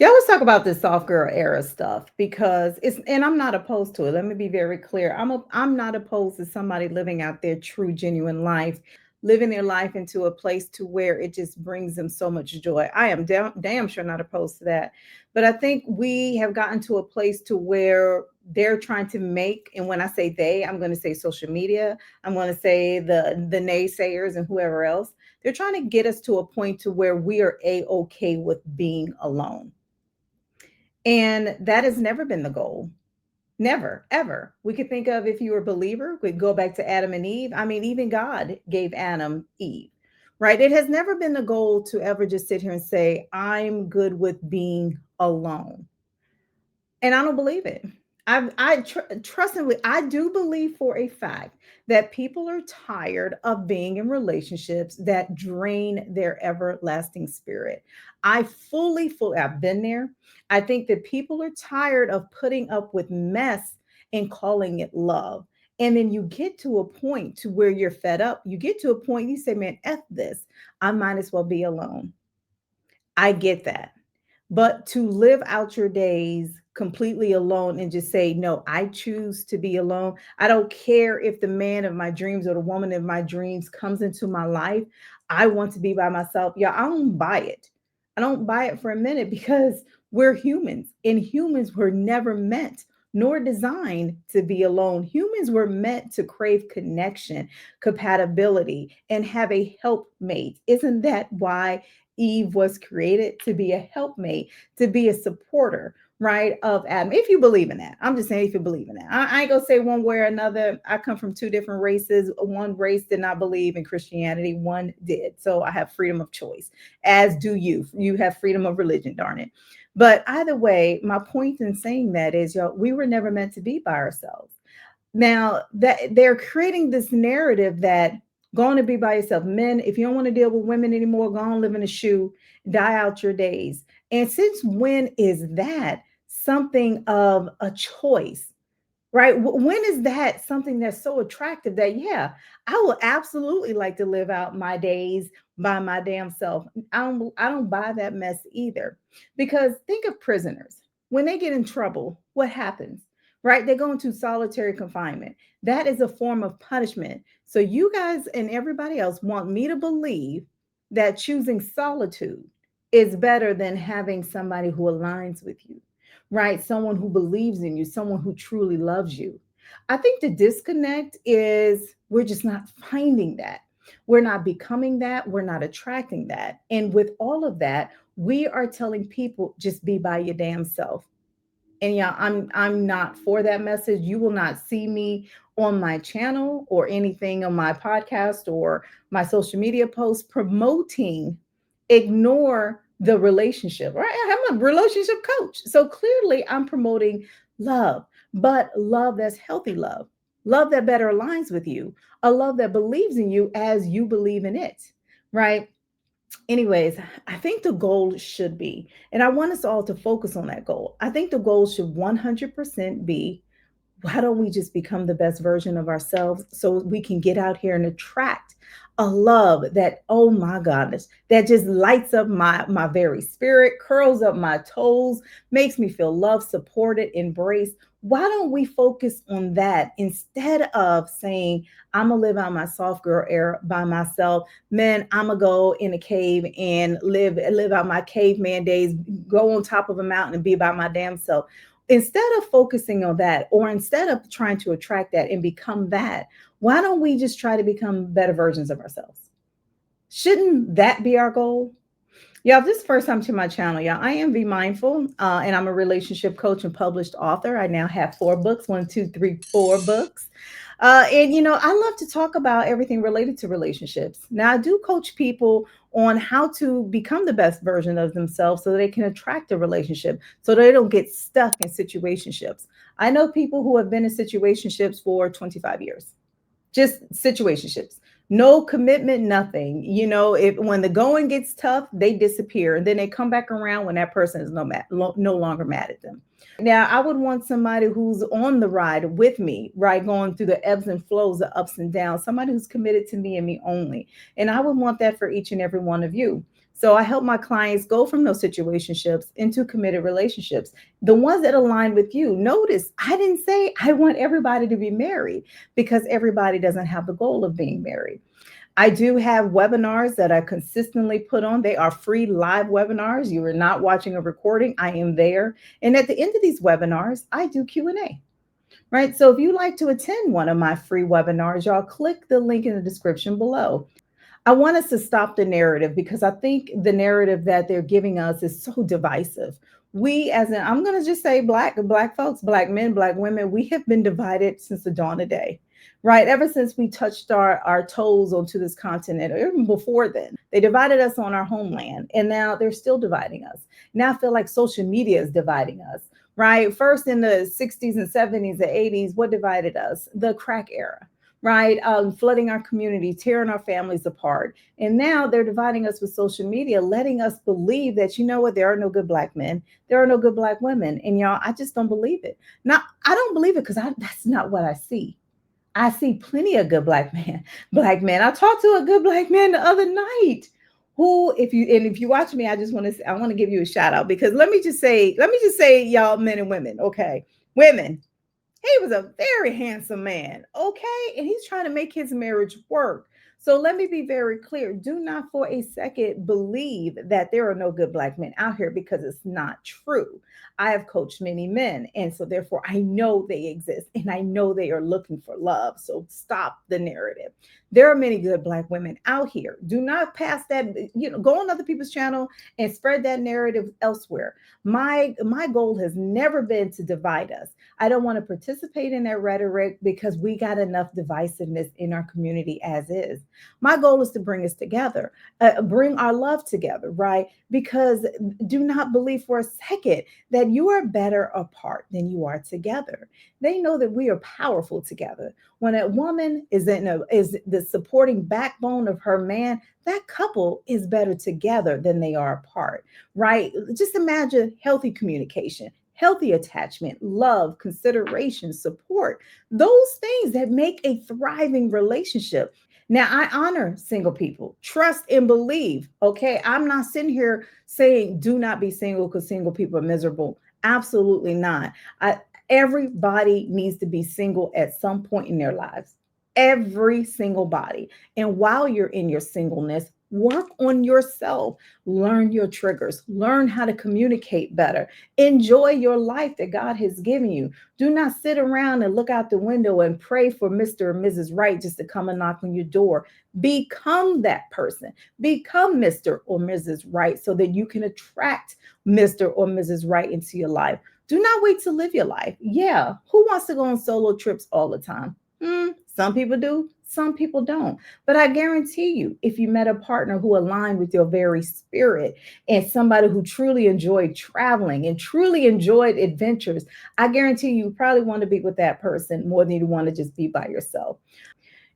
Yeah, let's talk about this soft girl era stuff because and I'm not opposed to it. Let me be very clear. I'm not opposed to somebody living out their true, genuine life, living their life into a place to where it just brings them so much joy. I am damn sure not opposed to that. But I think we have gotten to a place to where they're trying to make, and when I say they, I'm going to say social media, I'm going to say the naysayers and whoever else. They're trying to get us to a point to where we are okay with being alone, and that has never been the goal. Never, ever. We could think of, if you were a believer, we go back to Adam and Eve. I mean, even God gave Adam Eve, right? It has never been the goal to ever just sit here and say, I'm good with being alone. And I don't believe it. Trustingly, I do believe for a fact that people are tired of being in relationships that drain their everlasting spirit. I've been there. I think that people are tired of putting up with mess and calling it love. And then you get to a point to where you're fed up. You get to a point you say, man, F this. I might as well be alone. I get that. But to live out your days completely alone and just say, no, I choose to be alone. I don't care if the man of my dreams or the woman of my dreams comes into my life. I want to be by myself. Yeah, I don't buy it. I don't buy it for a minute because we're humans, and humans were never meant nor designed to be alone. Humans were meant to crave connection, compatibility, and have a helpmate. Isn't that why Eve was created? To be a helpmate, to be a supporter, right, of Adam. If you believe in that, I'm just saying, if you believe in that, I ain't gonna say one way or another. I come from two different races. One race did not believe in Christianity, one did. So I have freedom of choice, as do you. You have freedom of religion, darn it. But either way, my point in saying that is, y'all, we were never meant to be by ourselves. Now that they're creating this narrative that going to be by yourself. Men, if you don't want to deal with women anymore, go on, live in a shoe, die out your days. And since when is that something of a choice? Right? When is that something that's so attractive that, yeah, I will absolutely like to live out my days by my damn self. I don't buy that mess either. Because think of prisoners. When they get in trouble, what happens? Right? They go into solitary confinement. That is a form of punishment. So you guys and everybody else want me to believe that choosing solitude is better than having somebody who aligns with you, right? Someone who believes in you, someone who truly loves you. I think the disconnect is we're just not finding that. We're not becoming that. We're not attracting that. And with all of that, we are telling people just be by your damn self. And yeah, I'm not for that message. You will not see me on my channel or anything on my podcast or my social media posts promoting ignore the relationship. Right? I'm a relationship coach. So clearly I'm promoting love, but love that's healthy love. Love that better aligns with you. A love that believes in you as you believe in it. Right? Anyways, I think the goal should be, and I want us all to focus on that goal. I think the goal should 100% be, why don't we just become the best version of ourselves so we can get out here and attract a love that, oh my goodness, that just lights up my very spirit, curls up my toes, makes me feel loved, supported, embraced. Why don't we focus on that instead of saying, I'm gonna live out my soft girl era by myself? Man, I'm gonna go in a cave and live out my caveman days, go on top of a mountain and be by my damn self. Instead of focusing on that, or instead of trying to attract that and become that, why don't we just try to become better versions of ourselves? Shouldn't that be our goal? Y'all, if this is the first time to my channel, y'all, I am Vee Mindful, and I'm a relationship coach and published author. I now have 4 books, one, two, three, 4 books. And, I love to talk about everything related to relationships. Now, I do coach people on how to become the best version of themselves so they can attract a relationship, so they don't get stuck in situationships. I know people who have been in situationships for 25 years, just situationships, no commitment, nothing. If when the going gets tough, they disappear and then they come back around when that person is no longer mad at them. Now, I would want somebody who's on the ride with me, right, going through the ebbs and flows, the ups and downs, somebody who's committed to me and me only. And I would want that for each and every one of you. So I help my clients go from those situationships into committed relationships, the ones that align with you. Notice I didn't say I want everybody to be married, because everybody doesn't have the goal of being married. I do have webinars that I consistently put on. They are free live webinars. You are not watching a recording. I am there. And at the end of these webinars, I do Q&A. Right? So if you like to attend one of my free webinars, y'all click the link in the description below. I want us to stop the narrative, because I think the narrative that they're giving us is so divisive. We, as in, I'm going to just say black folks, black men, black women, we have been divided since the dawn of day, right? Ever since we touched our toes onto this continent, or even before then, they divided us on our homeland, and now they're still dividing us. Now I feel like social media is dividing us, right? First in the 60s and 70s, the 80s, what divided us? The crack era, right? Flooding our community, tearing our families apart. And now they're dividing us with social media, letting us believe that, you know what, there are no good black men, there are no good black women. And y'all, I just don't believe it. Now, I don't believe it because that's not what I see. I see plenty of good black men. I talked to a good black man the other night who, if you watch me, I want to give you a shout out, because let me just say, y'all, men and women, okay, women, he was a very handsome man, okay? And he's trying to make his marriage work. So let me be very clear. Do not for a second believe that there are no good black men out here, because it's not true. I have coached many men, and so therefore I know they exist, and I know they are looking for love. So stop the narrative. There are many good black women out here. Do not pass that, go on other people's channel and spread that narrative elsewhere. My goal has never been to divide us. I don't want to participate in that rhetoric, because we got enough divisiveness in our community as is. My goal is to bring us together, bring our love together, right? Because do not believe for a second that you are better apart than you are together. They know that we are powerful together. When a woman is the supporting backbone of her man, that couple is better together than they are apart, right? Just imagine healthy communication, healthy attachment, love, consideration, support, those things that make a thriving relationship. Now, I honor single people, trust and believe. Okay. I'm not sitting here saying do not be single because single people are miserable. Absolutely not. I, everybody needs to be single at some point in their lives. Every single body. And while you're in your singleness, work on yourself, learn your triggers, learn how to communicate better, enjoy your life that God has given you. Do not sit around and look out the window and pray for Mr. or Mrs. Right just to come and knock on your door. Become that person, become Mr. or Mrs. Right so that you can attract Mr. or Mrs. Right into your life. Do not wait to live your life. Yeah, who wants to go on solo trips all the time? Some people do, some people don't. But I guarantee you, if you met a partner who aligned with your very spirit, and somebody who truly enjoyed traveling and truly enjoyed adventures, I guarantee you probably want to be with that person more than you want to just be by yourself.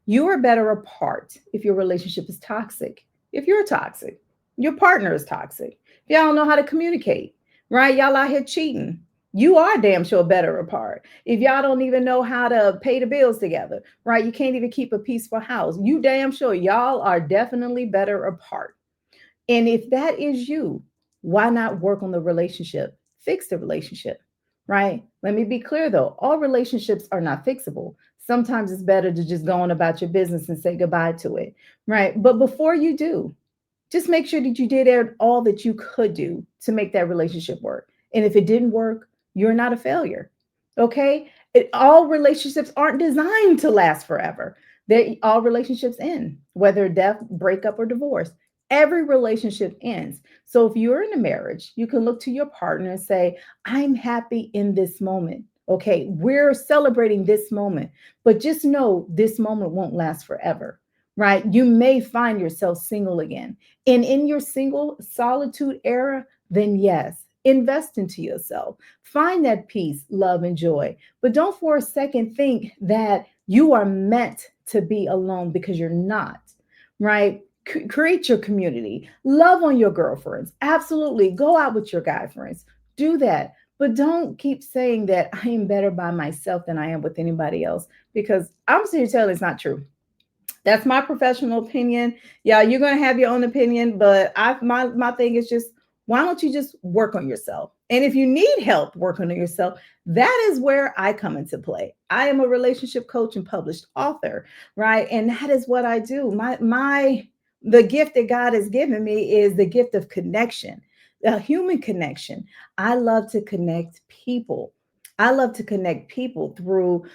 You are better apart if your relationship is toxic. If you're toxic, your partner is toxic. If y'all don't know how to communicate, right? Y'all out here cheating. You are damn sure better apart. If y'all don't even know how to pay the bills together, right? You can't even keep a peaceful house. You damn sure y'all are definitely better apart. And if that is you, why not work on the relationship? Fix the relationship, right? Let me be clear though, all relationships are not fixable. Sometimes it's better to just go on about your business and say goodbye to it, right? But before you do, just make sure that you did all that you could do to make that relationship work. And if it didn't work, you're not a failure. Okay? All relationships aren't designed to last forever. All relationships end, whether death, breakup, or divorce. Every relationship ends. So if you're in a marriage, you can look to your partner and say, I'm happy in this moment. Okay, we're celebrating this moment, but just know this moment won't last forever, right? You may find yourself single again. And in your single solitude era, then yes, invest into yourself. Find that peace, love, and joy. But don't for a second think that you are meant to be alone, because you're not, right? Create your community, love on your girlfriends. Absolutely. Go out with your guy friends. Do that. But don't keep saying that I am better by myself than I am with anybody else, because I'm here to tell you it's not true. That's my professional opinion. Yeah, you're gonna have your own opinion, but my thing is just, why don't you just work on yourself? And if you need help working on yourself, that is where I come into play. I am a relationship coach and published author, right? And that is what I do. My the gift that God has given me is the gift of connection, the human connection. I love to connect people. I love to connect people through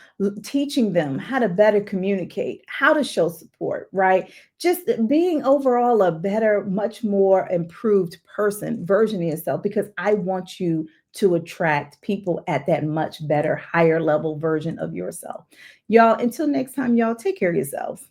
teaching them how to better communicate, how to show support, right? Just being overall a better, much more improved person, version of yourself, because I want you to attract people at that much better, higher level version of yourself. Y'all, until next time, y'all, take care of yourselves.